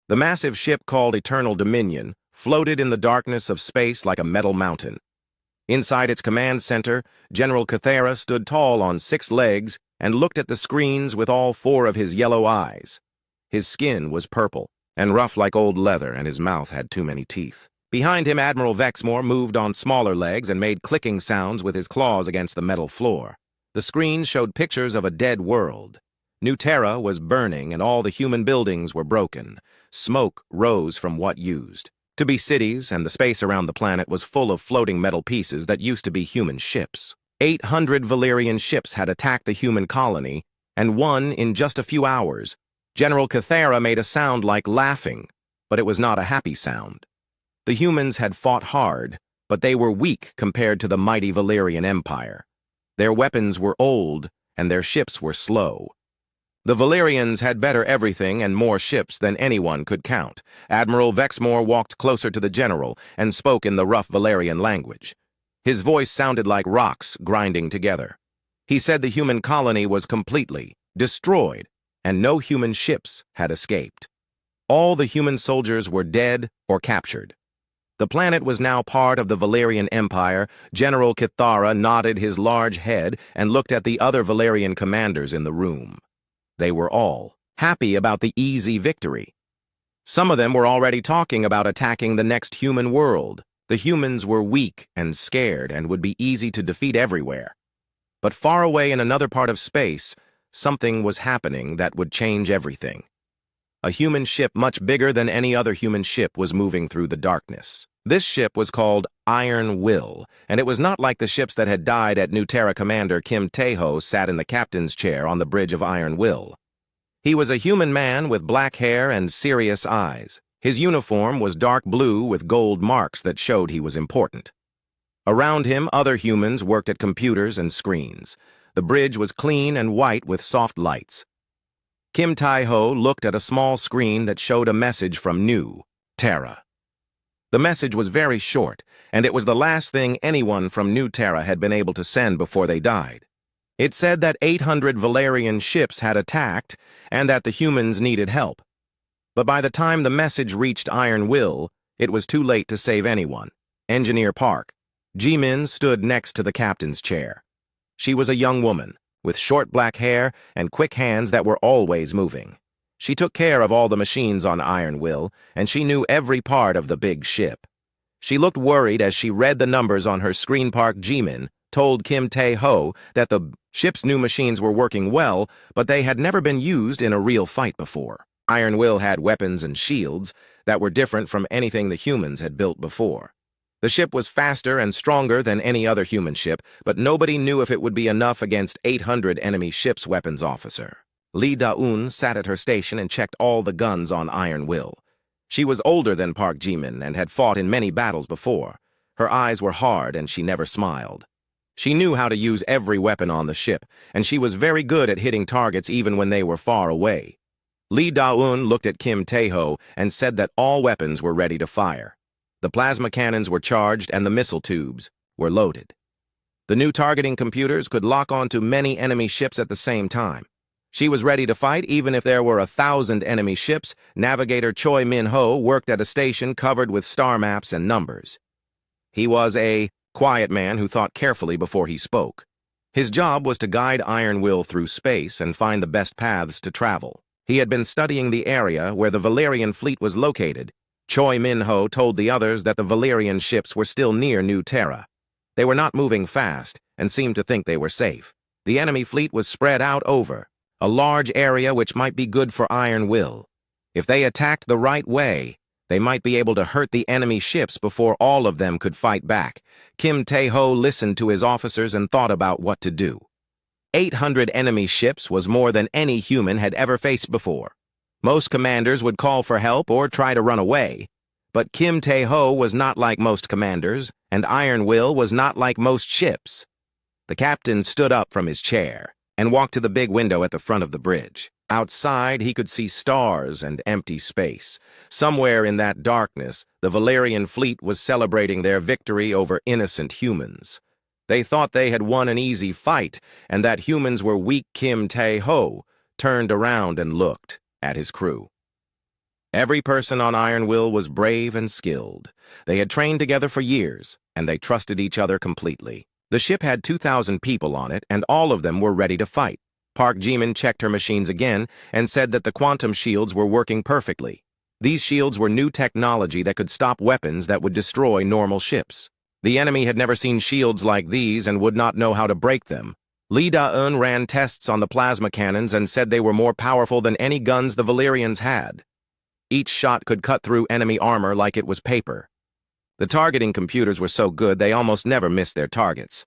The massive ship called Eternal Dominion floated in the darkness of space like a metal mountain. Inside its command center, General Cathera stood tall on 6 legs and looked at the screens with all 4 of his yellow eyes. His skin was purple and rough like old leather, and his mouth had too many teeth. Behind him, Admiral Vexmore moved on smaller legs and made clicking sounds with his claws against the metal floor. The screens showed pictures of a dead world. New Terra was burning and all the human buildings were broken. Smoke rose from what used to be cities, and the space around the planet was full of floating metal pieces that used to be human ships. 800 Valerian ships had attacked the human colony and won in just a few hours. General Cathera made a sound like laughing, but it was not a happy sound. The humans had fought hard, but they were weak compared to the mighty Valerian Empire. Their weapons were old, and their ships were slow. The Valerians had better everything and more ships than anyone could count. Admiral Vexmore walked closer to the general and spoke in the rough Valerian language. His voice sounded like rocks grinding together. He said the human colony was completely destroyed, and no human ships had escaped. All the human soldiers were dead or captured. The planet was now part of the Valerian Empire. General Cathera nodded his large head and looked at the other Valerian commanders in the room. They were all happy about the easy victory. Some of them were already talking about attacking the next human world. The humans were weak and scared and would be easy to defeat everywhere. But far away in another part of space, something was happening that would change everything. A human ship much bigger than any other human ship was moving through the darkness. This ship was called Iron Will, and it was not like the ships that had died at New Terra. Commander Kim Tae-ho sat in the captain's chair on the bridge of Iron Will. He was a human man with black hair and serious eyes. His uniform was dark blue with gold marks that showed he was important. Around him, other humans worked at computers and screens. The bridge was clean and white with soft lights. Kim Tae-ho looked at a small screen that showed a message from New Terra. The message was very short, and it was the last thing anyone from New Terra had been able to send before they died. It said that 800 Valerian ships had attacked and that the humans needed help. But by the time the message reached Iron Will, it was too late to save anyone. Engineer Park. Jimin stood next to the captain's chair. She was a young woman, with short black hair and quick hands that were always moving. She took care of all the machines on Iron Will, and she knew every part of the big ship. She looked worried as she read the numbers on her screen. Park Jimin told Kim Tae-ho that the ship's new machines were working well, but they had never been used in a real fight before. Iron Will had weapons and shields that were different from anything the humans had built before. The ship was faster and stronger than any other human ship, but nobody knew if it would be enough against 800 enemy ships' weapons officer. Lee Da-eun sat at her station and checked all the guns on Iron Will. She was older than Park Jimin and had fought in many battles before. Her eyes were hard and she never smiled. She knew how to use every weapon on the ship, and she was very good at hitting targets even when they were far away. Lee Da-eun looked at Kim Tae-ho and said that all weapons were ready to fire. The plasma cannons were charged and the missile tubes were loaded. The new targeting computers could lock onto many enemy ships at the same time. She was ready to fight even if there were 1,000 enemy ships. Navigator Choi Min-ho worked at a station covered with star maps and numbers. He was a quiet man who thought carefully before he spoke. His job was to guide Iron Will through space and find the best paths to travel. He had been studying the area where the Valerian fleet was located. Choi Min-ho told the others that the Valerian ships were still near New Terra. They were not moving fast and seemed to think they were safe. The enemy fleet was spread out over a large area which might be good for Iron Will. If they attacked the right way, they might be able to hurt the enemy ships before all of them could fight back. Kim Tae-ho listened to his officers and thought about what to do. 800 enemy ships was more than any human had ever faced before. Most commanders would call for help or try to run away. But Kim Tae-ho was not like most commanders, and Iron Will was not like most ships. The captain stood up from his chair and walked to the big window at the front of the bridge. Outside, he could see stars and empty space. Somewhere in that darkness, the Valerian fleet was celebrating their victory over innocent humans. They thought they had won an easy fight, and that humans were weak. Kim Tae-ho turned around and looked at his crew. Every person on Iron Will was brave and skilled. They had trained together for years, and they trusted each other completely. The ship had 2,000 people on it, and all of them were ready to fight. Park Jimin checked her machines again and said that the quantum shields were working perfectly. These shields were new technology that could stop weapons that would destroy normal ships. The enemy had never seen shields like these and would not know how to break them. Lee Da-eun ran tests on the plasma cannons and said they were more powerful than any guns the Valyrians had. Each shot could cut through enemy armor like it was paper. The targeting computers were so good they almost never missed their targets.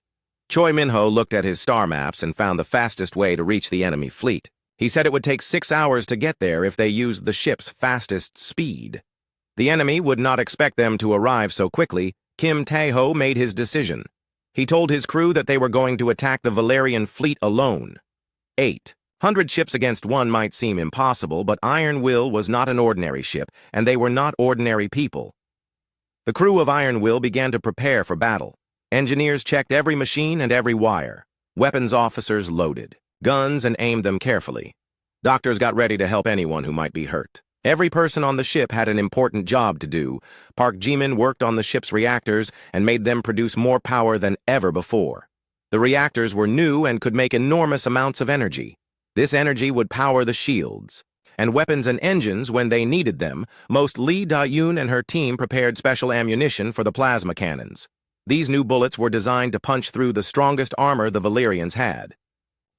Choi Min-ho looked at his star maps and found the fastest way to reach the enemy fleet. He said it would take 6 hours to get there if they used the ship's fastest speed. The enemy would not expect them to arrive so quickly. Kim Tae-ho made his decision. He told his crew that they were going to attack the Valyrian fleet alone. 800 ships against one might seem impossible, but Iron Will was not an ordinary ship, and they were not ordinary people. The crew of Iron Will began to prepare for battle. Engineers checked every machine and every wire. Weapons officers loaded guns and aimed them carefully. Doctors got ready to help anyone who might be hurt. Every person on the ship had an important job to do. Park Jimin worked on the ship's reactors and made them produce more power than ever before. The reactors were new and could make enormous amounts of energy. This energy would power the shields and weapons and engines when they needed them. Most Lee Da-eun and her team prepared special ammunition for the plasma cannons. These new bullets were designed to punch through the strongest armor the Valyrians had.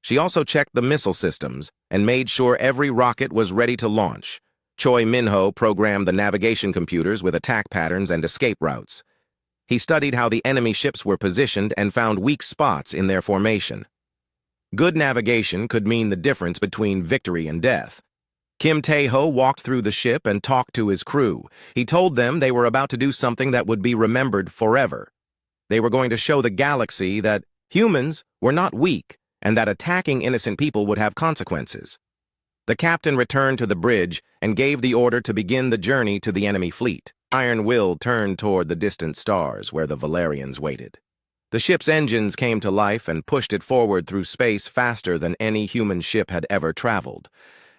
She also checked the missile systems and made sure every rocket was ready to launch. Choi Min-ho programmed the navigation computers with attack patterns and escape routes. He studied how the enemy ships were positioned and found weak spots in their formation. Good navigation could mean the difference between victory and death. Kim Tae-ho walked through the ship and talked to his crew. He told them they were about to do something that would be remembered forever. They were going to show the galaxy that humans were not weak and that attacking innocent people would have consequences. The captain returned to the bridge and gave the order to begin the journey to the enemy fleet. Iron Will turned toward the distant stars where the Valyrians waited. The ship's engines came to life and pushed it forward through space faster than any human ship had ever traveled.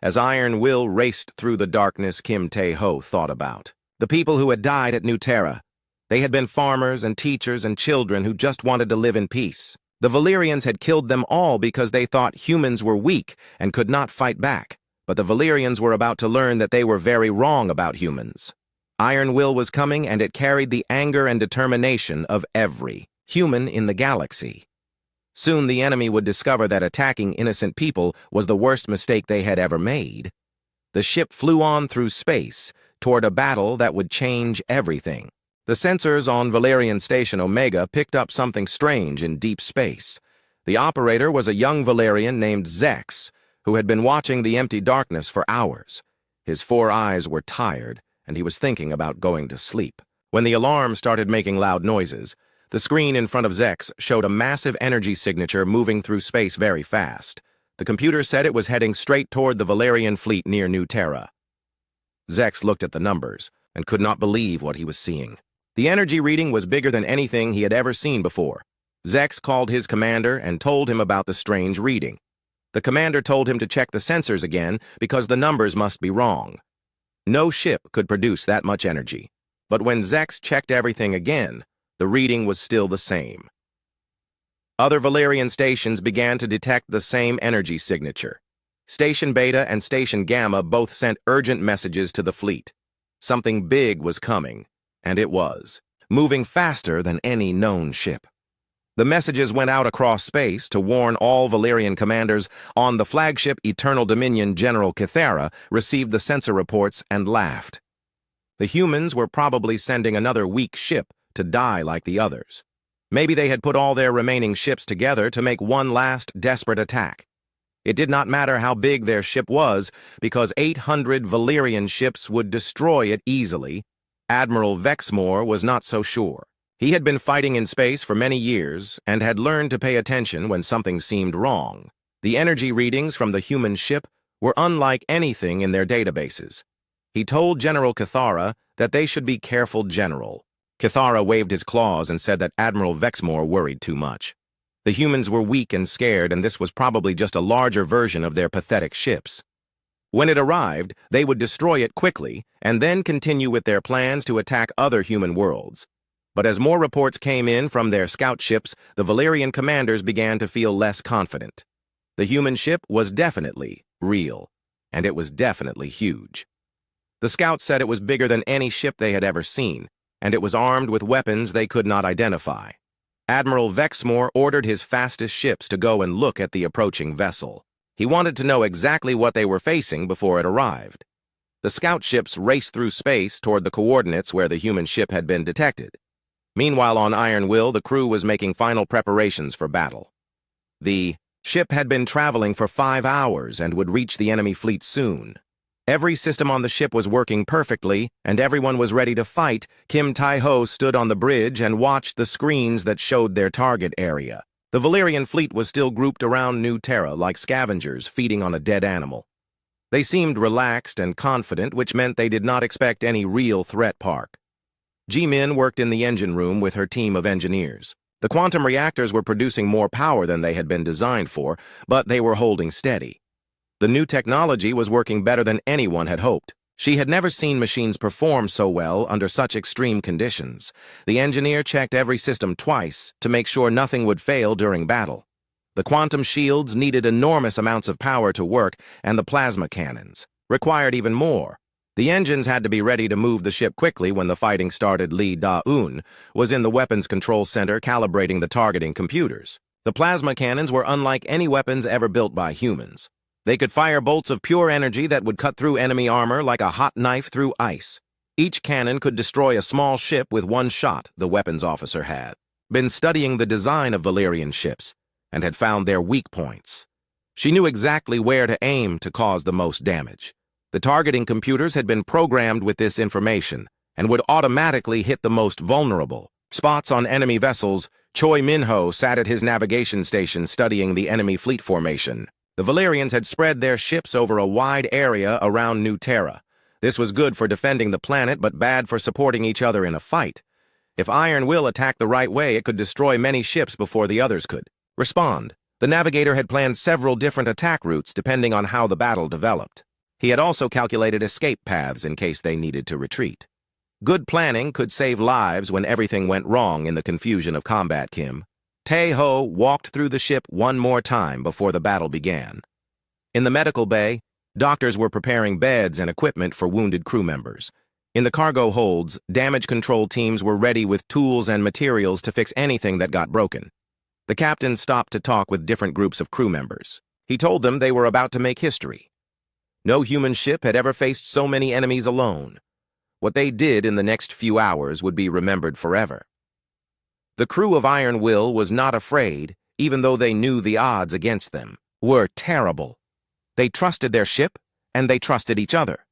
As Iron Will raced through the darkness, Kim Tae-ho thought about the people who had died at New Terra. They had been farmers and teachers and children who just wanted to live in peace. The Valyrians had killed them all because they thought humans were weak and could not fight back. But the Valyrians were about to learn that they were very wrong about humans. Iron Will was coming, and it carried the anger and determination of every human in the galaxy. Soon the enemy would discover that attacking innocent people was the worst mistake they had ever made. The ship flew on through space toward a battle that would change everything. The sensors on Valyrian Station Omega picked up something strange in deep space. The operator was a young Valyrian named Zex, who had been watching the empty darkness for hours. His 4 eyes were tired, and he was thinking about going to sleep. When the alarm started making loud noises, the screen in front of Zex showed a massive energy signature moving through space very fast. The computer said it was heading straight toward the Valyrian fleet near New Terra. Zex looked at the numbers and could not believe what he was seeing. The energy reading was bigger than anything he had ever seen before. Zex called his commander and told him about the strange reading. The commander told him to check the sensors again because the numbers must be wrong. No ship could produce that much energy. But when Zex checked everything again, the reading was still the same. Other Valyrian stations began to detect the same energy signature. Station Beta and Station Gamma both sent urgent messages to the fleet. Something big was coming, and it was, moving faster than any known ship. The messages went out across space to warn all Valyrian commanders. On the flagship Eternal Dominion, General Kythera received the sensor reports and laughed. The humans were probably sending another weak ship to die like the others. Maybe they had put all their remaining ships together to make one last desperate attack. It did not matter how big their ship was, because 800 Valyrian ships would destroy it easily. Admiral Vexmore was not so sure. He had been fighting in space for many years and had learned to pay attention when something seemed wrong. The energy readings from the human ship were unlike anything in their databases. He told General Kythera that they should be careful, General. Kythera waved his claws and said that Admiral Vexmore worried too much. The humans were weak and scared, and this was probably just a larger version of their pathetic ships. When it arrived, they would destroy it quickly and then continue with their plans to attack other human worlds. But as more reports came in from their scout ships, the Valerian commanders began to feel less confident. The human ship was definitely real, and it was definitely huge. The scouts said it was bigger than any ship they had ever seen, and it was armed with weapons they could not identify. Admiral Vexmore ordered his fastest ships to go and look at the approaching vessel. He wanted to know exactly what they were facing before it arrived. The scout ships raced through space toward the coordinates where the human ship had been detected. Meanwhile, on Iron Will, the crew was making final preparations for battle. The ship had been traveling for 5 hours and would reach the enemy fleet soon. Every system on the ship was working perfectly, and everyone was ready to fight. Kim Tai-ho stood on the bridge and watched the screens that showed their target area. The Valerian fleet was still grouped around New Terra like scavengers feeding on a dead animal. They seemed relaxed and confident, which meant they did not expect any real threat. Park Ji-min worked in the engine room with her team of engineers. The quantum reactors were producing more power than they had been designed for, but they were holding steady. The new technology was working better than anyone had hoped. She had never seen machines perform so well under such extreme conditions. The engineer checked every system twice to make sure nothing would fail during battle. The quantum shields needed enormous amounts of power to work, and the plasma cannons required even more. The engines had to be ready to move the ship quickly when the fighting started. Lee Da-eun was in the weapons control center calibrating the targeting computers. The plasma cannons were unlike any weapons ever built by humans. They could fire bolts of pure energy that would cut through enemy armor like a hot knife through ice. Each cannon could destroy a small ship with one shot, the weapons officer had been studying the design of Valerian ships and had found their weak points. She knew exactly where to aim to cause the most damage. The targeting computers had been programmed with this information and would automatically hit the most vulnerable spots on enemy vessels. Choi Min-ho sat at his navigation station studying the enemy fleet formation. The Valerians had spread their ships over a wide area around New Terra. This was good for defending the planet, but bad for supporting each other in a fight. If Iron Will attacked the right way, it could destroy many ships before the others could respond. The navigator had planned several different attack routes depending on how the battle developed. He had also calculated escape paths in case they needed to retreat. Good planning could save lives when everything went wrong in the confusion of combat. Kim Tai-ho walked through the ship one more time before the battle began. In the medical bay, doctors were preparing beds and equipment for wounded crew members. In the cargo holds, damage control teams were ready with tools and materials to fix anything that got broken. The captain stopped to talk with different groups of crew members. He told them they were about to make history. No human ship had ever faced so many enemies alone. What they did in the next few hours would be remembered forever. The crew of Iron Will was not afraid, even though they knew the odds against them were terrible. They trusted their ship, and they trusted each other.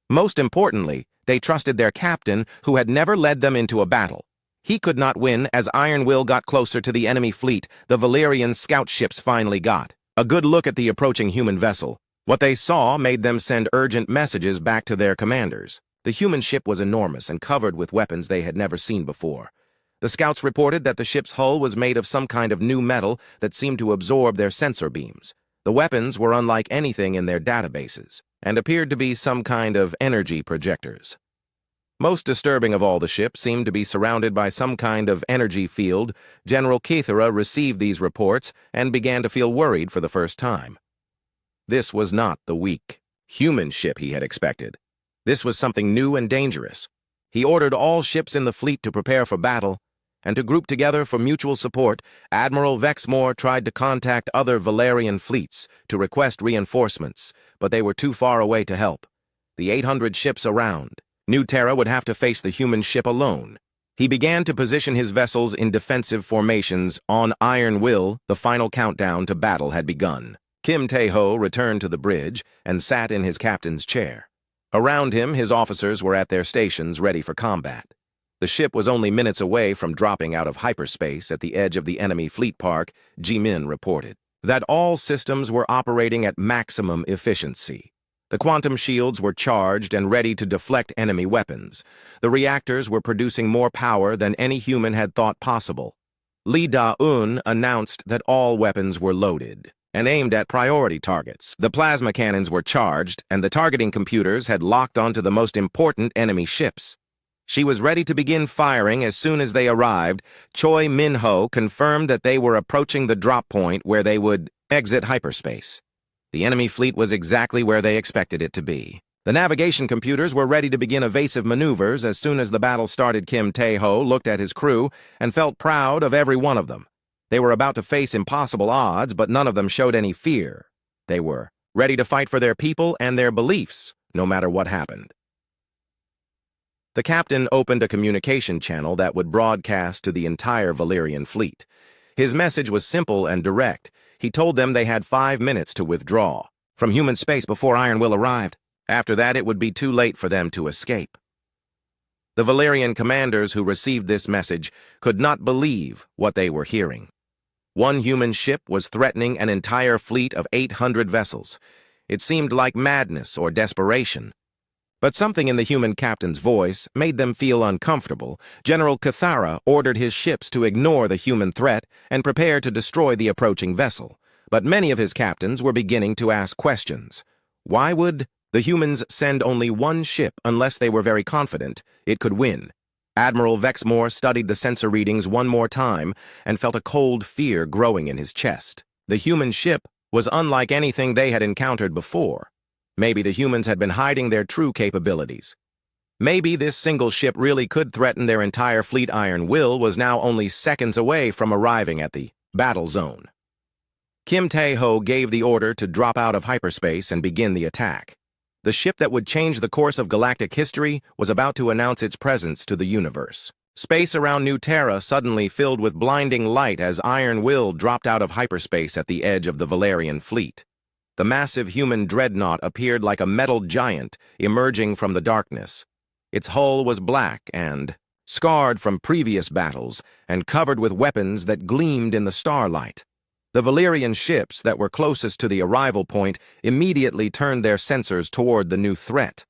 Most importantly, they trusted their captain, who had never led them into a battle. He could not win. As Iron Will got closer to the enemy fleet, the Valerian scout ships finally got a good look at the approaching human vessel. What they saw made them send urgent messages back to their commanders. The human ship was enormous and covered with weapons they had never seen before. The scouts reported that the ship's hull was made of some kind of new metal that seemed to absorb their sensor beams. The weapons were unlike anything in their databases and appeared to be some kind of energy projectors. Most disturbing of all, the ship seemed to be surrounded by some kind of energy field. General Kithara received these reports and began to feel worried for the first time. This was not the weak human ship he had expected. This was something new and dangerous. He ordered all ships in the fleet to prepare for battle and to group together for mutual support. Admiral Vexmore tried to contact other Valerian fleets to request reinforcements, but they were too far away to help. The 800 ships around New Terra would have to face the human ship alone. He began to position his vessels in defensive formations. On Iron Will, the final countdown to battle had begun. Kim Tai-ho returned to the bridge and sat in his captain's chair. Around him, his officers were at their stations ready for combat. The ship was only minutes away from dropping out of hyperspace at the edge of the enemy fleet. Park Ji-min reported that all systems were operating at maximum efficiency. The quantum shields were charged and ready to deflect enemy weapons. The reactors were producing more power than any human had thought possible. Lee Da-eun announced that all weapons were loaded and aimed at priority targets. The plasma cannons were charged, and the targeting computers had locked onto the most important enemy ships. She was ready to begin firing as soon as they arrived. Choi Min-ho confirmed that they were approaching the drop point where they would exit hyperspace. The enemy fleet was exactly where they expected it to be. The navigation computers were ready to begin evasive maneuvers as soon as the battle started. Kim Tae-ho looked at his crew and felt proud of every one of them. They were about to face impossible odds, but none of them showed any fear. They were ready to fight for their people and their beliefs, no matter what happened. The captain opened a communication channel that would broadcast to the entire Valerian fleet. His message was simple and direct. He told them they had 5 minutes to withdraw from human space before Iron Will arrived. After that, it would be too late for them to escape. The Valerian commanders who received this message could not believe what they were hearing. One human ship was threatening an entire fleet of 800 vessels. It seemed like madness or desperation. But something in the human captain's voice made them feel uncomfortable. General Cathara ordered his ships to ignore the human threat and prepare to destroy the approaching vessel. But many of his captains were beginning to ask questions. Why would the humans send only one ship unless they were very confident it could win? Admiral Vexmore studied the sensor readings one more time and felt a cold fear growing in his chest. The human ship was unlike anything they had encountered before. Maybe the humans had been hiding their true capabilities. Maybe this single ship really could threaten their entire fleet. Iron Will was now only seconds away from arriving at the battle zone. Kim Tae-ho gave the order to drop out of hyperspace and begin the attack. The ship that would change the course of galactic history was about to announce its presence to the universe. Space around New Terra suddenly filled with blinding light as Iron Will dropped out of hyperspace at the edge of the Valerian fleet. The massive human Dreadnought appeared like a metal giant emerging from the darkness. Its hull was black and scarred from previous battles and covered with weapons that gleamed in the starlight. The Valerian ships that were closest to the arrival point immediately turned their sensors toward the new threat.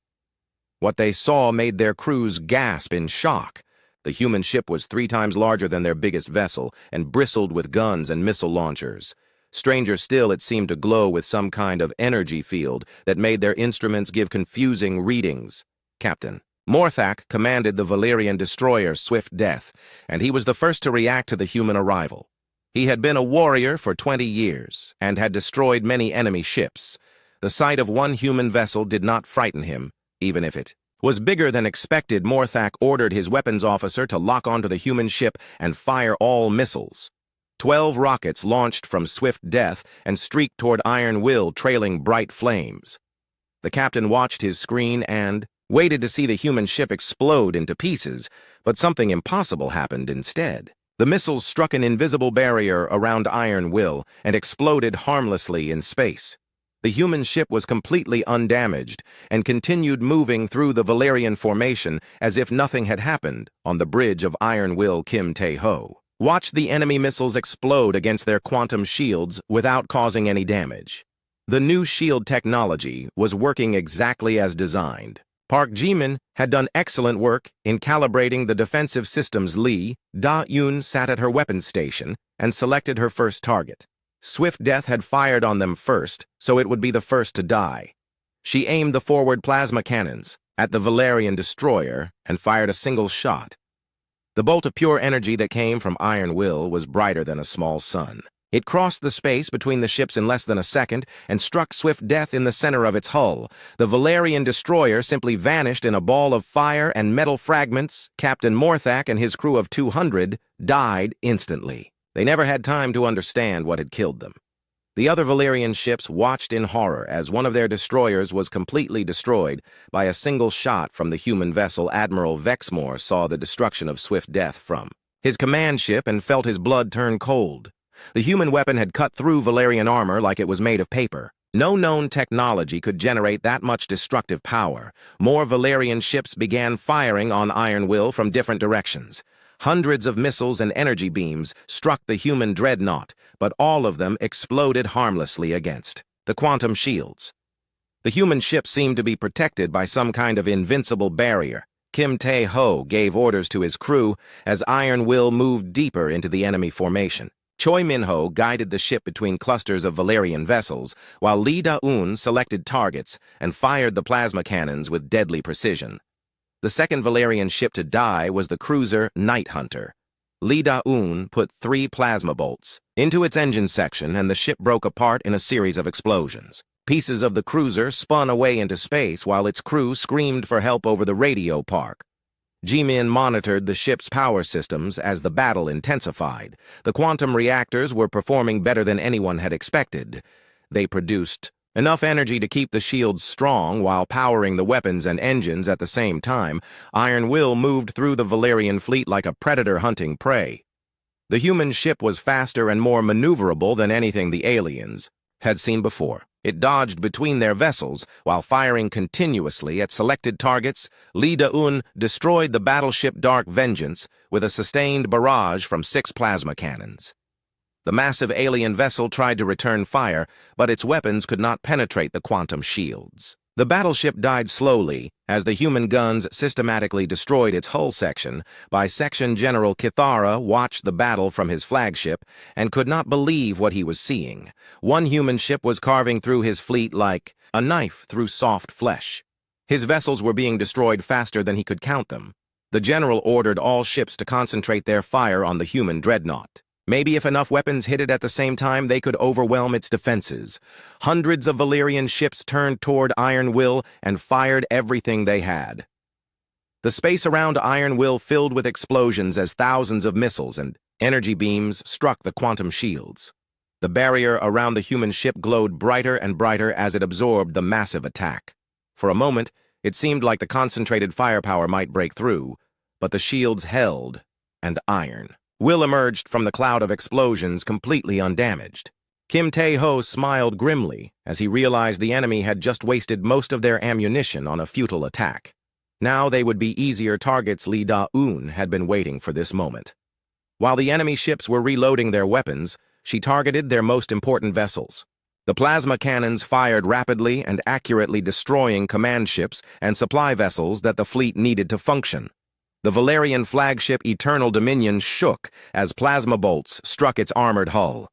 What they saw made their crews gasp in shock. The human ship was 3 times larger than their biggest vessel and bristled with guns and missile launchers. Stranger still, it seemed to glow with some kind of energy field that made their instruments give confusing readings. Captain Morthak commanded the Valerian destroyer Swift Death, and he was the first to react to the human arrival. He had been a warrior for 20 years and had destroyed many enemy ships. The sight of one human vessel did not frighten him, even if it was bigger than expected. Morthak ordered his weapons officer to lock onto the human ship and fire all missiles. 12 rockets launched from Swift Death and streaked toward Iron Will, trailing bright flames. The captain watched his screen and waited to see the human ship explode into pieces, but something impossible happened instead. The missiles struck an invisible barrier around Iron Will and exploded harmlessly in space. The human ship was completely undamaged and continued moving through the Valerian formation as if nothing had happened on the bridge of Iron Will. Kim Tae-ho watched the enemy missiles explode against their quantum shields without causing any damage. The new shield technology was working exactly as designed. Park Ji-min had done excellent work in calibrating the defensive systems. Lee Da-yoon sat at her weapons station and selected her first target. Swift Death had fired on them first, so it would be the first to die. She aimed the forward plasma cannons at the Valerian destroyer and fired a single shot. The bolt of pure energy that came from Iron Will was brighter than a small sun. It crossed the space between the ships in less than a second and struck Swift Death in the center of its hull. The Valerian destroyer simply vanished in a ball of fire and metal fragments. Captain Morthak and his crew of 200 died instantly. They never had time to understand what had killed them. The other Valerian ships watched in horror as one of their destroyers was completely destroyed by a single shot from the human vessel. Admiral Vexmore saw the destruction of Swift Death from his command ship and felt his blood turn cold. The human weapon had cut through Valerian armor like it was made of paper. No known technology could generate that much destructive power. More Valerian ships began firing on Iron Will from different directions. Hundreds of missiles and energy beams struck the human Dreadnought, but all of them exploded harmlessly against the quantum shields. The human ship seemed to be protected by some kind of invincible barrier. Kim Tae-ho gave orders to his crew as Iron Will moved deeper into the enemy formation. Choi Min-ho guided the ship between clusters of Valerian vessels, while Lee Da-eun selected targets and fired the plasma cannons with deadly precision. The second Valerian ship to die was the cruiser Night Hunter. Lee Da-eun put 3 plasma bolts into its engine section, and the ship broke apart in a series of explosions. Pieces of the cruiser spun away into space while its crew screamed for help over the radio park. Jimin monitored the ship's power systems as the battle intensified. The quantum reactors were performing better than anyone had expected. They produced enough energy to keep the shields strong while powering the weapons and engines at the same time. Iron Will moved through the Valerian fleet like a predator hunting prey. The human ship was faster and more maneuverable than anything the aliens had seen before. It dodged between their vessels while firing continuously at selected targets. Lee Da-eun destroyed the battleship Dark Vengeance with a sustained barrage from 6 plasma cannons. The massive alien vessel tried to return fire, but its weapons could not penetrate the quantum shields. The battleship died slowly as the human guns systematically destroyed its hull section. By section, General Kithara watched the battle from his flagship and could not believe what he was seeing. One human ship was carving through his fleet like a knife through soft flesh. His vessels were being destroyed faster than he could count them. The general ordered all ships to concentrate their fire on the human Dreadnought. Maybe if enough weapons hit it at the same time, they could overwhelm its defenses. Hundreds of Valerian ships turned toward Iron Will and fired everything they had. The space around Iron Will filled with explosions as thousands of missiles and energy beams struck the quantum shields. The barrier around the human ship glowed brighter and brighter as it absorbed the massive attack. For a moment, it seemed like the concentrated firepower might break through, but the shields held, and Iron Will emerged from the cloud of explosions completely undamaged. Kim Tae-ho smiled grimly as he realized the enemy had just wasted most of their ammunition on a futile attack. Now they would be easier targets. Lee Da-eun had been waiting for this moment. While the enemy ships were reloading their weapons, she targeted their most important vessels. The plasma cannons fired rapidly and accurately, destroying command ships and supply vessels that the fleet needed to function. The Valerian flagship Eternal Dominion shook as plasma bolts struck its armored hull.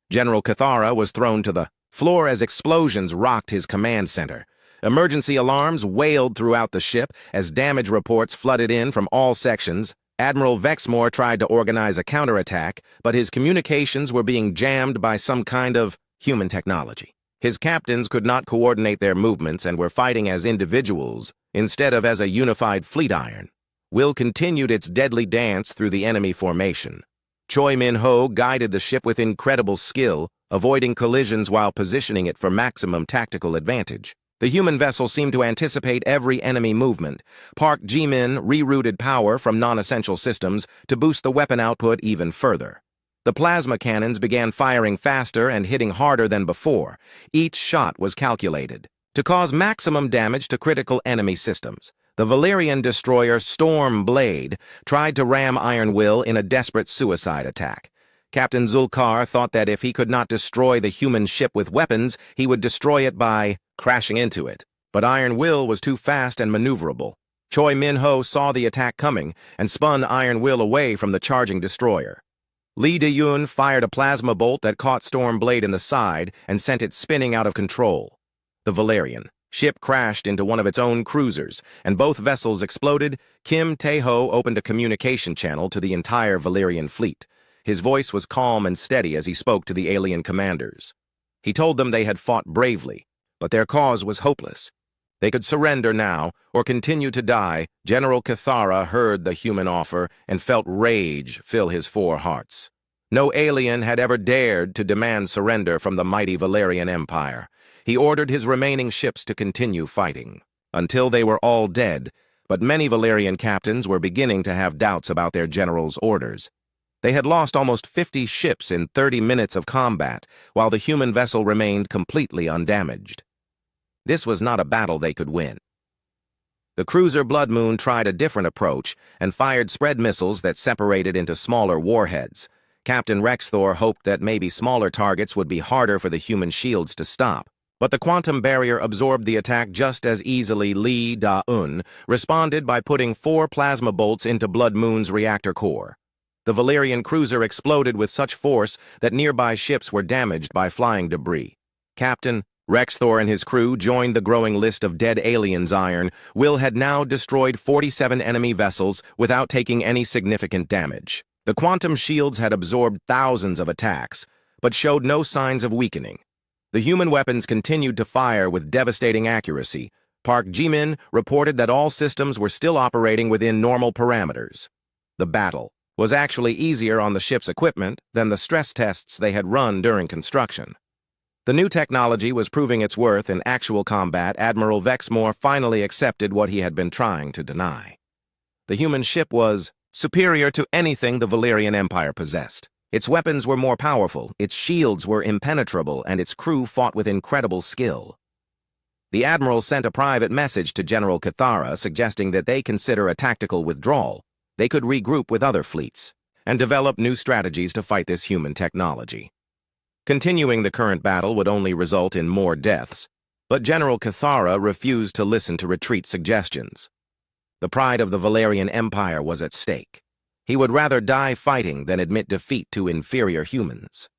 General Kithara was thrown to the floor as explosions rocked his command center. Emergency alarms wailed throughout the ship as damage reports flooded in from all sections. Admiral Vexmore tried to organize a counterattack, but his communications were being jammed by some kind of human technology. His captains could not coordinate their movements and were fighting as individuals instead of as a unified fleet. Iron Will continued its deadly dance through the enemy formation. Choi Min-ho guided the ship with incredible skill, avoiding collisions while positioning it for maximum tactical advantage. The human vessel seemed to anticipate every enemy movement. Park Ji-min rerouted power from non-essential systems to boost the weapon output even further. The plasma cannons began firing faster and hitting harder than before. Each shot was calculated to cause maximum damage to critical enemy systems. The Valerian destroyer Storm Blade tried to ram Iron Will in a desperate suicide attack. Captain Zulkar thought that if he could not destroy the human ship with weapons, he would destroy it by crashing into it. But Iron Will was too fast and maneuverable. Choi Min-ho saw the attack coming and spun Iron Will away from the charging destroyer. Lee Da-eun fired a plasma bolt that caught Storm Blade in the side and sent it spinning out of control. The Valerian ship crashed into one of its own cruisers, and both vessels exploded. Kim Tae-ho opened a communication channel to the entire Valerian fleet. His voice was calm and steady as he spoke to the alien commanders. He told them they had fought bravely, but their cause was hopeless. They could surrender now or continue to die. General Kithara heard the human offer and felt rage fill his 4 hearts. No alien had ever dared to demand surrender from the mighty Valerian Empire. He ordered his remaining ships to continue fighting until they were all dead, but many Valerian captains were beginning to have doubts about their general's orders. They had lost almost 50 ships in 30 minutes of combat, while the human vessel remained completely undamaged. This was not a battle they could win. The cruiser Blood Moon tried a different approach and fired spread missiles that separated into smaller warheads. Captain Rexthor hoped that maybe smaller targets would be harder for the human shields to stop. But the quantum barrier absorbed the attack just as easily. Lee Da-eun responded by putting 4 plasma bolts into Blood Moon's reactor core. The Valerian cruiser exploded with such force that nearby ships were damaged by flying debris. Captain Rexthor and his crew joined the growing list of dead aliens. Iron Will had now destroyed 47 enemy vessels without taking any significant damage. The quantum shields had absorbed thousands of attacks, but showed no signs of weakening. The human weapons continued to fire with devastating accuracy. Park Jimin reported that all systems were still operating within normal parameters. The battle was actually easier on the ship's equipment than the stress tests they had run during construction. The new technology was proving its worth in actual combat. Admiral Vexmore finally accepted what he had been trying to deny. The human ship was superior to anything the Valerian Empire possessed. Its weapons were more powerful, its shields were impenetrable, and its crew fought with incredible skill. The Admiral sent a private message to General Cathara suggesting that they consider a tactical withdrawal. They could regroup with other fleets and develop new strategies to fight this human technology. Continuing the current battle would only result in more deaths, but General Cathara refused to listen to retreat suggestions. The pride of the Valerian Empire was at stake. He would rather die fighting than admit defeat to inferior humans.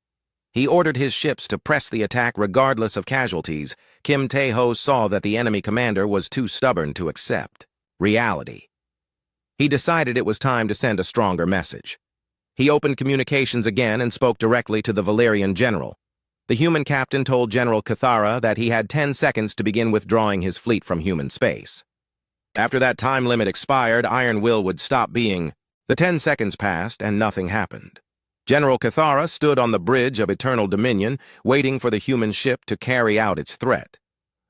He ordered his ships to press the attack regardless of casualties. Kim Tae-ho saw that the enemy commander was too stubborn to accept reality. He decided it was time to send a stronger message. He opened communications again and spoke directly to the Valerian general. The human captain told General Cathara that he had 10 seconds to begin withdrawing his fleet from human space. After that time limit expired, Iron Will would stop being. The 10 seconds passed and nothing happened. General Cathara stood on the bridge of Eternal Dominion, waiting for the human ship to carry out its threat.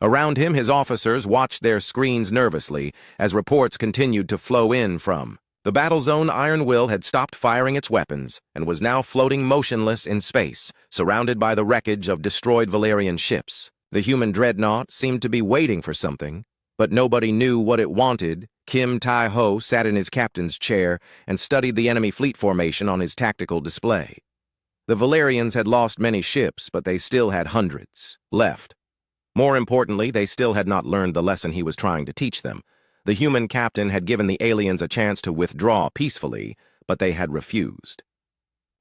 Around him, his officers watched their screens nervously as reports continued to flow in from the battle zone. Iron Will had stopped firing its weapons and was now floating motionless in space, surrounded by the wreckage of destroyed Valerian ships. The human Dreadnought seemed to be waiting for something, but nobody knew what it wanted. Kim Tae-ho sat in his captain's chair and studied the enemy fleet formation on his tactical display. The Valerians had lost many ships, but they still had hundreds left. More importantly, they still had not learned the lesson he was trying to teach them. The human captain had given the aliens a chance to withdraw peacefully, but they had refused.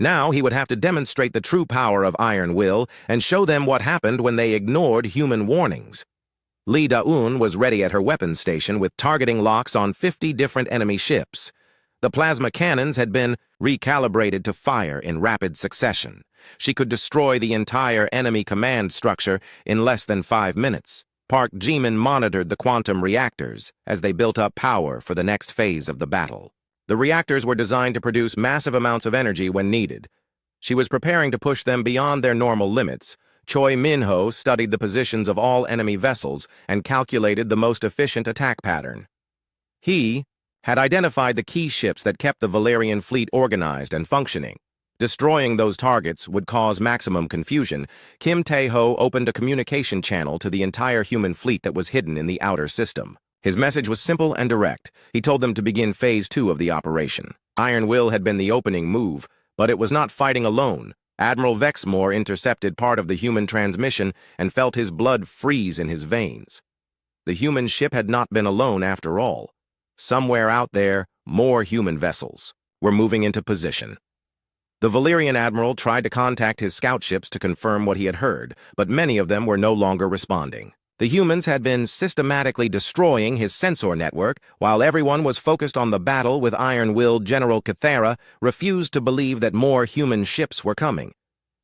Now he would have to demonstrate the true power of Iron Will and show them what happened when they ignored human warnings. Lee Da-un was ready at her weapons station with targeting locks on 50 different enemy ships. The plasma cannons had been recalibrated to fire in rapid succession. She could destroy the entire enemy command structure in less than 5 minutes. Park Jimin monitored the quantum reactors as they built up power for the next phase of the battle. The reactors were designed to produce massive amounts of energy when needed. She was preparing to push them beyond their normal limits. Choi Min-ho studied the positions of all enemy vessels and calculated the most efficient attack pattern. He had identified the key ships that kept the Valerian fleet organized and functioning. Destroying those targets would cause maximum confusion. Kim Tae-ho opened a communication channel to the entire human fleet that was hidden in the outer system. His message was simple and direct. He told them to begin Phase 2 of the operation. Iron Will had been the opening move, but it was not fighting alone. Admiral Vexmore intercepted part of the human transmission and felt his blood freeze in his veins. The human ship had not been alone after all. Somewhere out there, more human vessels were moving into position. The Valerian admiral tried to contact his scout ships to confirm what he had heard, but many of them were no longer responding. The humans had been systematically destroying his sensor network, while everyone was focused on the battle with Iron Will. General Cathara refused to believe that more human ships were coming.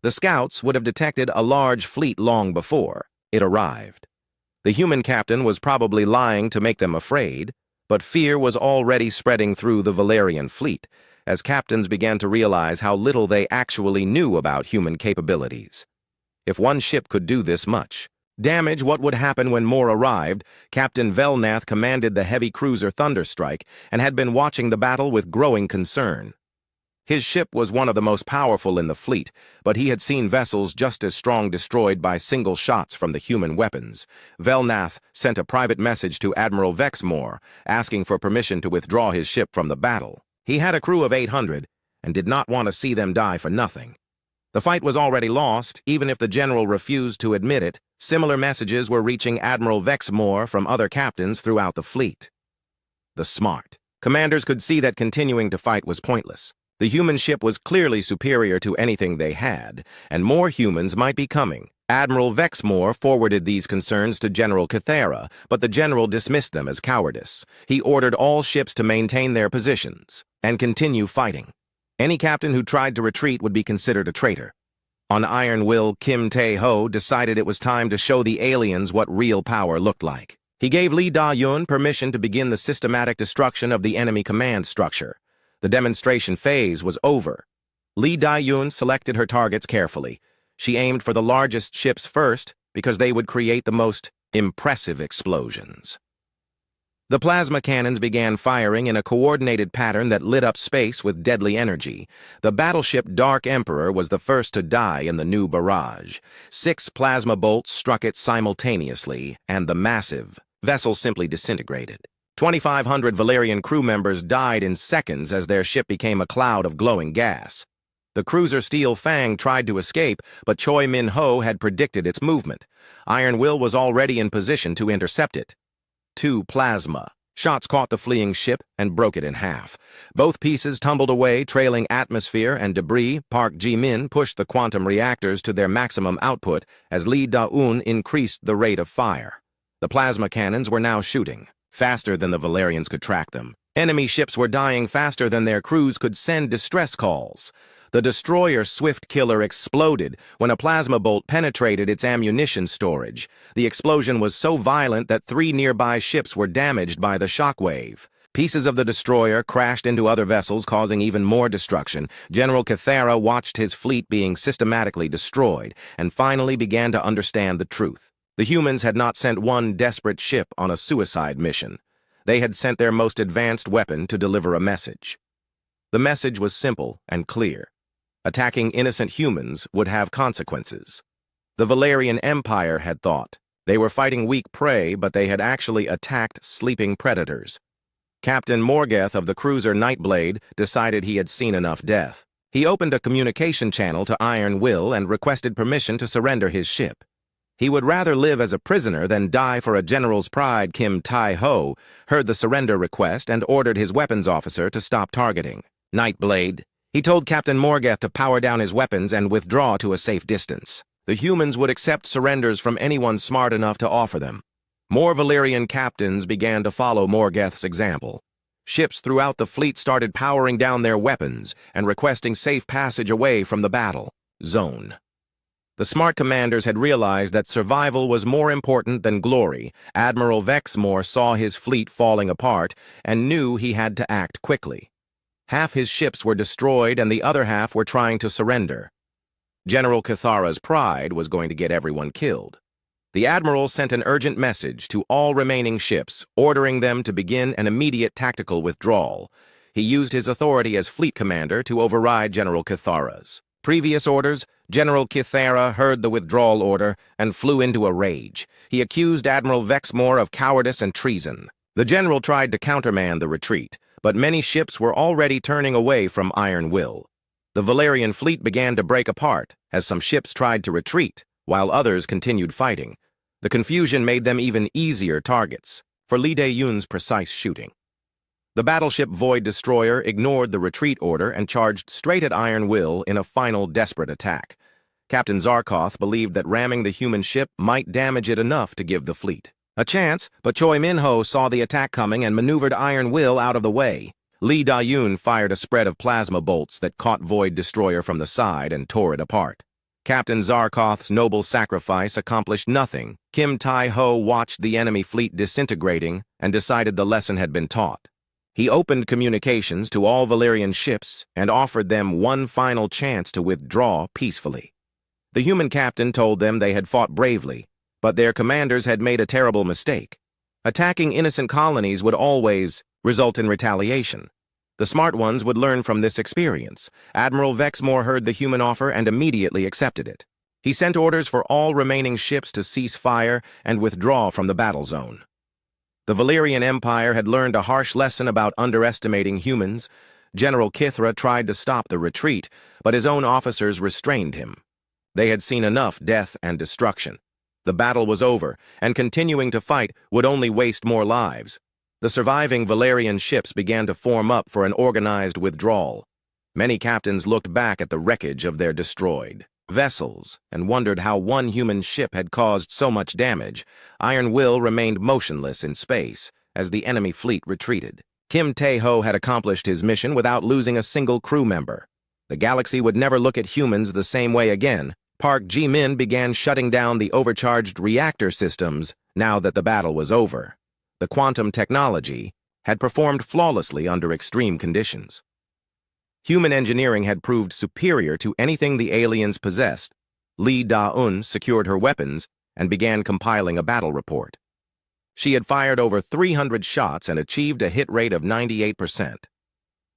The scouts would have detected a large fleet long before it arrived. The human captain was probably lying to make them afraid, but fear was already spreading through the Valerian fleet, as captains began to realize how little they actually knew about human capabilities. If one ship could do this much damage, what would happen when more arrived? Captain Velnath commanded the heavy cruiser Thunderstrike and had been watching the battle with growing concern. His ship was one of the most powerful in the fleet, but he had seen vessels just as strong destroyed by single shots from the human weapons. Velnath sent a private message to Admiral Vexmore, asking for permission to withdraw his ship from the battle. He had a crew of 800 and did not want to see them die for nothing. The fight was already lost, even if the general refused to admit it. Similar messages were reaching Admiral Vexmore from other captains throughout the fleet. The smart commanders could see that continuing to fight was pointless. The human ship was clearly superior to anything they had, and more humans might be coming. Admiral Vexmore forwarded these concerns to General Cathera, but the general dismissed them as cowardice. He ordered all ships to maintain their positions and continue fighting. Any captain who tried to retreat would be considered a traitor. On Iron Will, Kim Tae-ho decided it was time to show the aliens what real power looked like. He gave Lee Da-yun permission to begin the systematic destruction of the enemy command structure. The demonstration phase was over. Lee Da-yun selected her targets carefully. She aimed for the largest ships first because they would create the most impressive explosions. The plasma cannons began firing in a coordinated pattern that lit up space with deadly energy. The battleship Dark Emperor was the first to die in the new barrage. 6 plasma bolts struck it simultaneously, and the massive vessel simply disintegrated. 2,500 Valerian crew members died in seconds as their ship became a cloud of glowing gas. The cruiser Steel Fang tried to escape, but Choi Min-ho had predicted its movement. Iron Will was already in position to intercept it. 2 plasma shots caught the fleeing ship and broke it in half. Both pieces tumbled away, trailing atmosphere and debris. Park Ji-min pushed the quantum reactors to their maximum output as Lee Da-eun increased the rate of fire. The plasma cannons were now shooting, faster than the Valerians could track them. Enemy ships were dying faster than their crews could send distress calls. The destroyer Swift Killer exploded when a plasma bolt penetrated its ammunition storage. The explosion was so violent that 3 nearby ships were damaged by the shockwave. Pieces of the destroyer crashed into other vessels, causing even more destruction. General Cathera watched his fleet being systematically destroyed and finally began to understand the truth. The humans had not sent one desperate ship on a suicide mission. They had sent their most advanced weapon to deliver a message. The message was simple and clear. Attacking innocent humans would have consequences. The Valerian Empire had thought. They were fighting weak prey, but they had actually attacked sleeping predators. Captain Morgeth of the cruiser Nightblade decided he had seen enough death. He opened a communication channel to Iron Will and requested permission to surrender his ship. He would rather live as a prisoner than die for a general's pride. Kim Tae-ho heard the surrender request and ordered his weapons officer to stop targeting Nightblade. He told Captain Morgeth to power down his weapons and withdraw to a safe distance. The humans would accept surrenders from anyone smart enough to offer them. More Valerian captains began to follow Morgeth's example. Ships throughout the fleet started powering down their weapons and requesting safe passage away from the battle zone. The smart commanders had realized that survival was more important than glory. Admiral Vexmore saw his fleet falling apart and knew he had to act quickly. Half his ships were destroyed and the other half were trying to surrender. General Cathara's pride was going to get everyone killed. The admiral sent an urgent message to all remaining ships, ordering them to begin an immediate tactical withdrawal. He used his authority as fleet commander to override General Cathara's previous orders. General Cathera heard the withdrawal order and flew into a rage. He accused Admiral Vexmore of cowardice and treason. The general tried to countermand the retreat, but many ships were already turning away from Iron Will. The Valerian fleet began to break apart as some ships tried to retreat, while others continued fighting. The confusion made them even easier targets for Lee Da-yun's precise shooting. The battleship Void Destroyer ignored the retreat order and charged straight at Iron Will in a final desperate attack. Captain Zarkoth believed that ramming the human ship might damage it enough to give the fleet a chance, but Choi Min-ho saw the attack coming and maneuvered Iron Will out of the way. Lee Da-yun fired a spread of plasma bolts that caught Void Destroyer from the side and tore it apart. Captain Zarkoth's noble sacrifice accomplished nothing. Kim Tae-ho watched the enemy fleet disintegrating and decided the lesson had been taught. He opened communications to all Valerian ships and offered them one final chance to withdraw peacefully. The human captain told them they had fought bravely, but their commanders had made a terrible mistake. Attacking innocent colonies would always result in retaliation. The smart ones would learn from this experience. Admiral Vexmore heard the human offer and immediately accepted it. He sent orders for all remaining ships to cease fire and withdraw from the battle zone. The Valerian Empire had learned a harsh lesson about underestimating humans. General Kithra tried to stop the retreat, but his own officers restrained him. They had seen enough death and destruction. The battle was over, and continuing to fight would only waste more lives. The surviving Valerian ships began to form up for an organized withdrawal. Many captains looked back at the wreckage of their destroyed vessels and wondered how one human ship had caused so much damage. Iron Will remained motionless in space as the enemy fleet retreated. Kim Tae-ho had accomplished his mission without losing a single crew member. The galaxy would never look at humans the same way again. Park Ji-min began shutting down the overcharged reactor systems now that the battle was over. The quantum technology had performed flawlessly under extreme conditions. Human engineering had proved superior to anything the aliens possessed. Lee Da-eun secured her weapons and began compiling a battle report. She had fired over 300 shots and achieved a hit rate of 98%.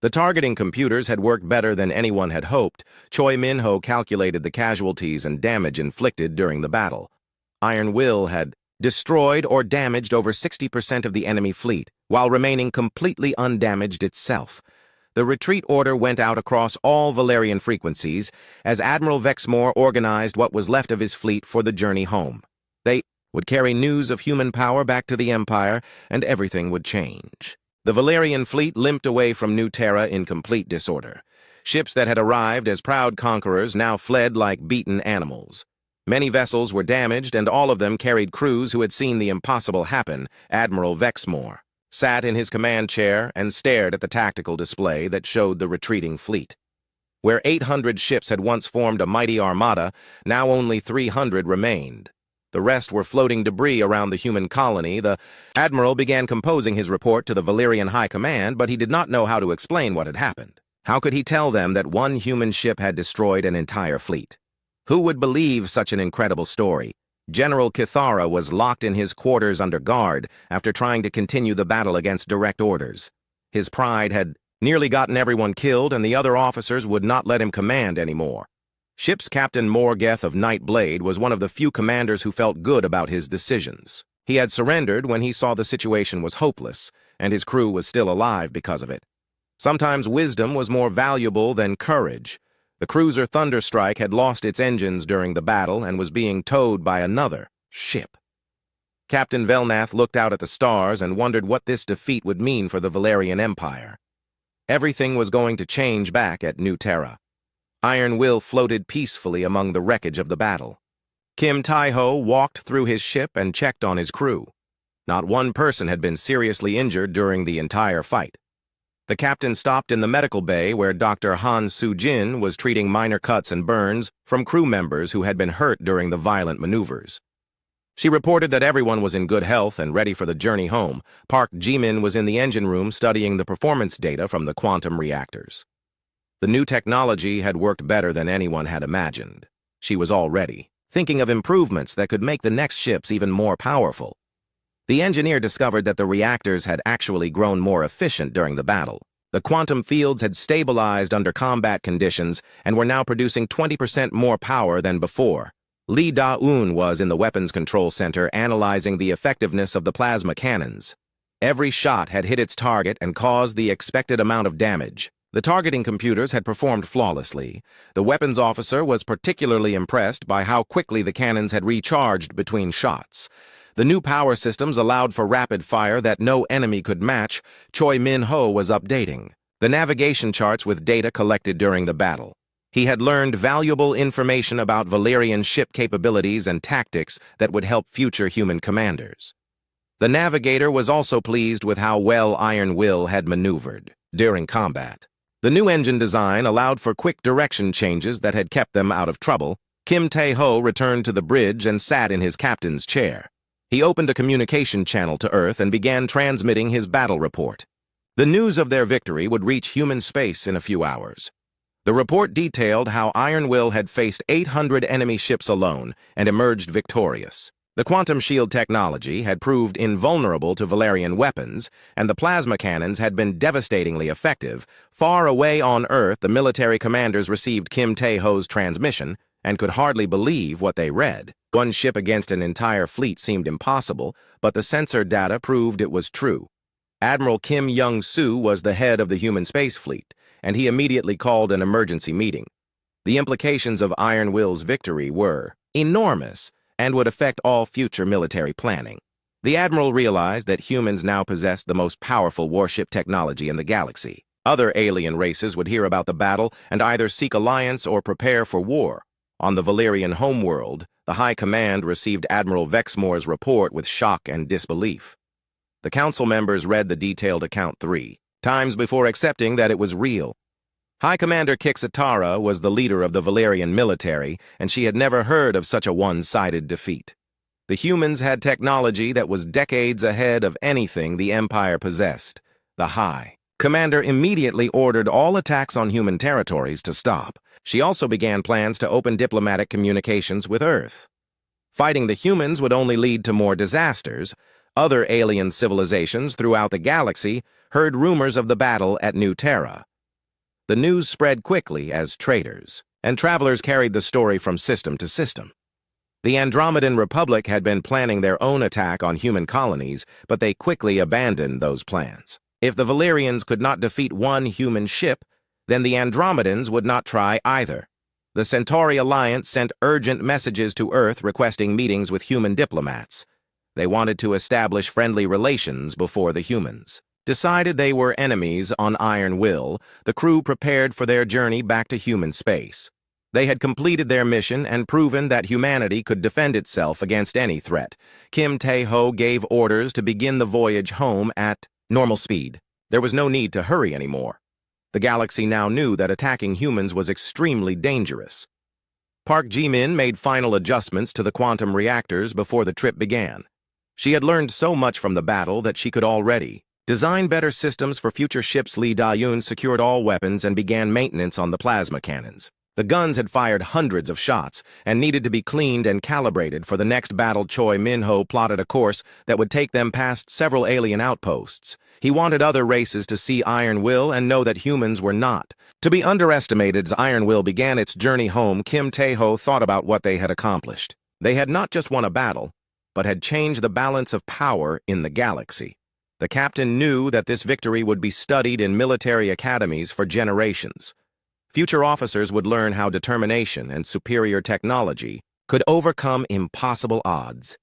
The targeting computers had worked better than anyone had hoped. Choi Min-ho calculated the casualties and damage inflicted during the battle. Iron Will had destroyed or damaged over 60% of the enemy fleet, while remaining completely undamaged itself. The retreat order went out across all Valerian frequencies as Admiral Vexmore organized what was left of his fleet for the journey home. They would carry news of human power back to the Empire, and everything would change. The Valerian fleet limped away from New Terra in complete disorder. Ships that had arrived as proud conquerors now fled like beaten animals. Many vessels were damaged, and all of them carried crews who had seen the impossible happen. Admiral Vexmore sat in his command chair and stared at the tactical display that showed the retreating fleet. Where 800 ships had once formed a mighty armada, now only 300 remained. The rest were floating debris around the human colony. The admiral began composing his report to the Valerian High Command, but he did not know how to explain what had happened. How could he tell them that one human ship had destroyed an entire fleet? Who would believe such an incredible story? General Kithara was locked in his quarters under guard after trying to continue the battle against direct orders. His pride had nearly gotten everyone killed, and the other officers would not let him command anymore. Ship's Captain Morgeth of Night Blade was one of the few commanders who felt good about his decisions. He had surrendered when he saw the situation was hopeless, and his crew was still alive because of it. Sometimes wisdom was more valuable than courage. The cruiser Thunderstrike had lost its engines during the battle and was being towed by another ship. Captain Velnath looked out at the stars and wondered what this defeat would mean for the Valerian Empire. Everything was going to change back at New Terra. Iron Will floated peacefully among the wreckage of the battle. Kim Tae-ho walked through his ship and checked on his crew. Not one person had been seriously injured during the entire fight. The captain stopped in the medical bay where Dr. Han Soo-jin was treating minor cuts and burns from crew members who had been hurt during the violent maneuvers. She reported that everyone was in good health and ready for the journey home. Park Ji-min was in the engine room studying the performance data from the quantum reactors. The new technology had worked better than anyone had imagined. She was already thinking of improvements that could make the next ships even more powerful. The engineer discovered that the reactors had actually grown more efficient during the battle. The quantum fields had stabilized under combat conditions and were now producing 20% more power than before. Lee Da-eun was in the weapons control center analyzing the effectiveness of the plasma cannons. Every shot had hit its target and caused the expected amount of damage. The targeting computers had performed flawlessly. The weapons officer was particularly impressed by how quickly the cannons had recharged between shots. The new power systems allowed for rapid fire that no enemy could match. Choi Min-ho was updating the navigation charts with data collected during the battle. He had learned valuable information about Valerian ship capabilities and tactics that would help future human commanders. The navigator was also pleased with how well Iron Will had maneuvered during combat. The new engine design allowed for quick direction changes that had kept them out of trouble. Kim Tae-ho returned to the bridge and sat in his captain's chair. He opened a communication channel to Earth and began transmitting his battle report. The news of their victory would reach human space in a few hours. The report detailed how Iron Will had faced 800 enemy ships alone and emerged victorious. The quantum shield technology had proved invulnerable to Valerian weapons, and the plasma cannons had been devastatingly effective. Far away on Earth, the military commanders received Kim Tae-ho's transmission and could hardly believe what they read. One ship against an entire fleet seemed impossible, but the sensor data proved it was true. Admiral Kim Young-soo was the head of the human space fleet, and he immediately called an emergency meeting. The implications of Iron Will's victory were enormous and would affect all future military planning. The admiral realized that humans now possessed the most powerful warship technology in the galaxy. Other alien races would hear about the battle and either seek alliance or prepare for war. On the Valerian homeworld, the High Command received Admiral Vexmore's report with shock and disbelief. The council members read the detailed account 3 times before accepting that it was real. High Commander Kixatara was the leader of the Valerian military, and she had never heard of such a one-sided defeat. The humans had technology that was decades ahead of anything the Empire possessed. The High Commander immediately ordered all attacks on human territories to stop. She also began plans to open diplomatic communications with Earth. Fighting the humans would only lead to more disasters. Other alien civilizations throughout the galaxy heard rumors of the battle at New Terra. The news spread quickly as traitors, and travelers carried the story from system to system. The Andromedan Republic had been planning their own attack on human colonies, but they quickly abandoned those plans. If the Valerians could not defeat one human ship, then the Andromedans would not try either. The Centauri Alliance sent urgent messages to Earth requesting meetings with human diplomats. They wanted to establish friendly relations before the humans. Decided they were enemies on Iron Will, the crew prepared for their journey back to human space. They had completed their mission and proven that humanity could defend itself against any threat. Kim Tae-ho gave orders to begin the voyage home at normal speed. There was no need to hurry anymore. The galaxy now knew that attacking humans was extremely dangerous. Park Ji-min made final adjustments to the quantum reactors before the trip began. She had learned so much from the battle that she could already design better systems for future ships. Lee Da-yoon secured all weapons and began maintenance on the plasma cannons. The guns had fired hundreds of shots and needed to be cleaned and calibrated for the next battle. Choi Min-ho plotted a course that would take them past several alien outposts. He wanted other races to see Iron Will and know that humans were not to be underestimated. As Iron Will began its journey home, Kim Tae-ho thought about what they had accomplished. They had not just won a battle, but had changed the balance of power in the galaxy. The captain knew that this victory would be studied in military academies for generations. Future officers would learn how determination and superior technology could overcome impossible odds.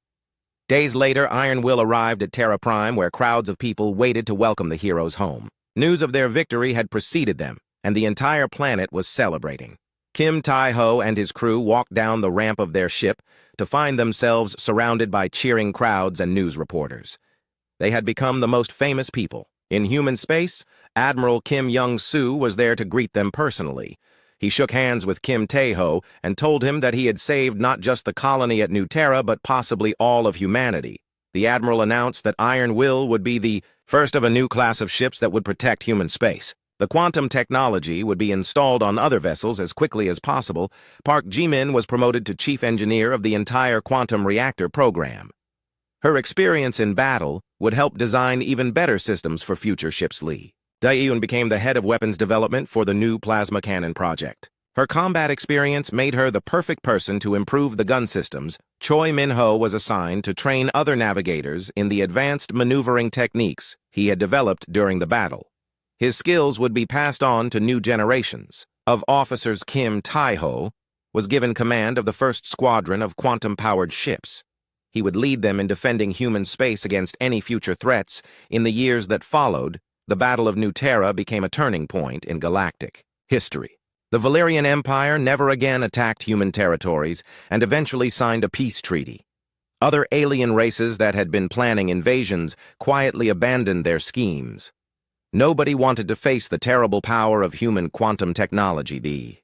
Days later, Iron Will arrived at SciFiPrime, where crowds of people waited to welcome the heroes home. News of their victory had preceded them, and the entire planet was celebrating. Kim Tae-ho and his crew walked down the ramp of their ship to find themselves surrounded by cheering crowds and news reporters. They had become the most famous people. In human space, Admiral Kim Young-soo was there to greet them personally. He shook hands with Kim Tae-ho and told him that he had saved not just the colony at New Terra, but possibly all of humanity. The Admiral announced that Iron Will would be the first of a new class of ships that would protect human space. The quantum technology would be installed on other vessels as quickly as possible. Park Ji-min was promoted to chief engineer of the entire quantum reactor program. Her experience in battle would help design even better systems for future ships. Lee Da-yoon became the head of weapons development for the new plasma cannon project. Her combat experience made her the perfect person to improve the gun systems. Choi Min-ho was assigned to train other navigators in the advanced maneuvering techniques he had developed during the battle. His skills would be passed on to new generations of officers. Kim Tae-ho was given command of the first squadron of quantum-powered ships. He would lead them in defending human space against any future threats. In the years that followed, the Battle of New Terra became a turning point in galactic history. The Valerian Empire never again attacked human territories and eventually signed a peace treaty. Other alien races that had been planning invasions quietly abandoned their schemes. Nobody wanted to face the terrible power of human quantum technology. The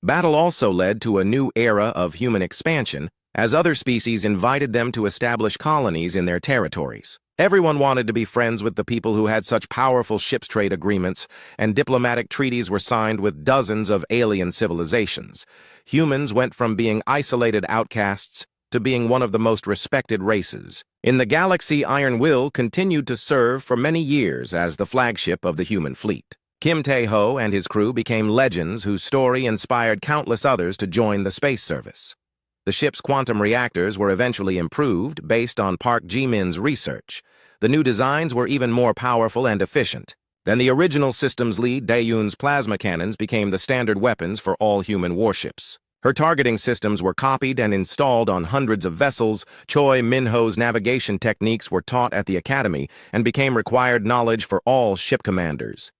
battle also led to a new era of human expansion, as other species invited them to establish colonies in their territories. Everyone wanted to be friends with the people who had such powerful ships trade agreements, and diplomatic treaties were signed with dozens of alien civilizations. Humans went from being isolated outcasts to being one of the most respected races. In the galaxy, Iron Will continued to serve for many years as the flagship of the human fleet. Kim Tae-ho and his crew became legends whose story inspired countless others to join the space service. The ship's quantum reactors were eventually improved based on Park Ji-min's research. The new designs were even more powerful and efficient. Then the original system's lead, Da-yoon's plasma cannons, became the standard weapons for all human warships. Her targeting systems were copied and installed on hundreds of vessels. Choi Min-ho's navigation techniques were taught at the academy and became required knowledge for all ship commanders.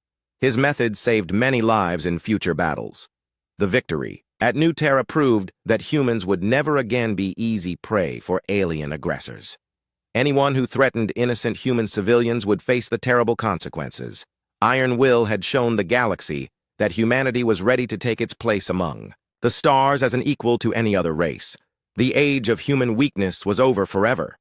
His methods saved many lives in future battles. The victory at New Terra proved that humans would never again be easy prey for alien aggressors. Anyone who threatened innocent human civilians would face the terrible consequences. Iron Will had shown the galaxy that humanity was ready to take its place among the stars as an equal to any other race. The age of human weakness was over forever.